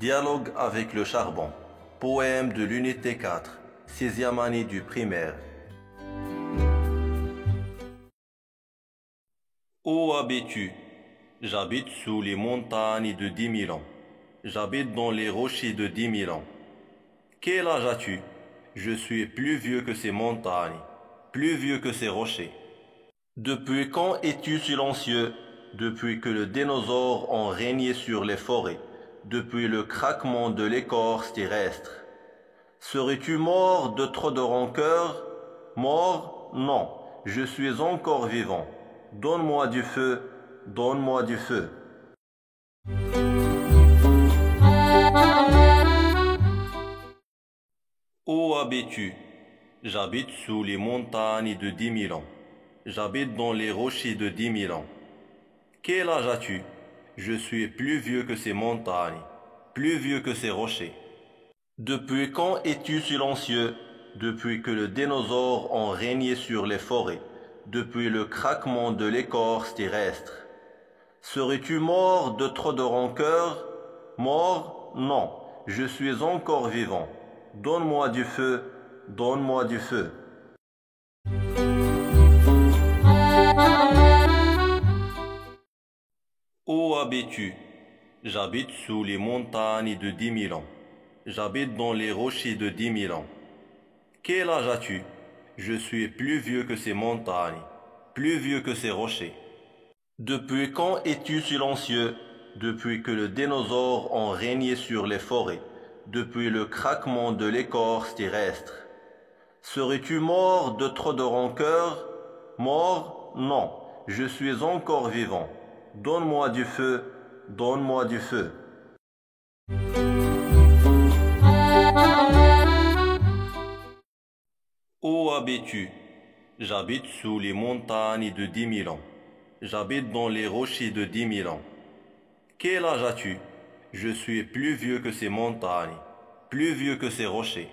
Dialogue avec le charbon. Poème de l'unité 4, 6e année du primaire. Où habites-tu? J'habite sous les montagnes de 10 000 ans. J'habite dans les rochers de 10 000 ans. Quel âge as-tu? Je suis plus vieux que ces montagnes, plus vieux que ces rochers. Depuis quand es-tu silencieux? Depuis que les dinosaures ont régné sur les forêts, depuis le craquement de l'écorce terrestre. Serais-tu mort de trop de rancœur? Mort? Non, je suis encore vivant. Donne-moi du feu, donne-moi du feu. Où habites-tu? J'habite sous les montagnes de 10 000 ans. J'habite dans les rochers de 10 000 ans. Quel âge as-tu? Je suis plus vieux que ces montagnes, plus vieux que ces rochers. Depuis quand es-tu silencieux? Depuis que les dinosaures ont régné sur les forêts, depuis le craquement de l'écorce terrestre. Serais-tu mort de trop de rancœur? Mort? Non, je suis encore vivant. Donne-moi du feu, donne-moi du feu. Où habites-tu? J'habite sous les montagnes de 10 000 ans. J'habite dans les rochers de 10 000 ans. Quel âge as-tu? Je suis plus vieux que ces montagnes, plus vieux que ces rochers. Depuis quand es-tu silencieux? Depuis que les dinosaures ont régné sur les forêts, depuis le craquement de l'écorce terrestre. Serais-tu mort de trop de rancœur? Mort? Non, je suis encore vivant. Donne-moi du feu, donne-moi du feu. Où habites-tu? J'habite sous les montagnes de 10 000 ans. J'habite dans les rochers de 10 000 ans. Quel âge as-tu? Je suis plus vieux que ces montagnes, plus vieux que ces rochers.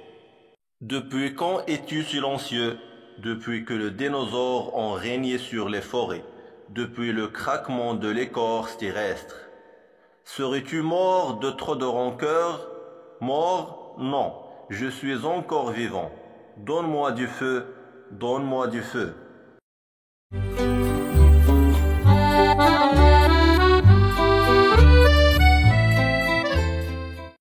Depuis quand es-tu silencieux? Depuis que les dinosaures ont régné sur les forêts, depuis le craquement de l'écorce terrestre. Serais-tu mort de trop de rancœur? Mort? Non, je suis encore vivant. Donne-moi du feu, donne-moi du feu.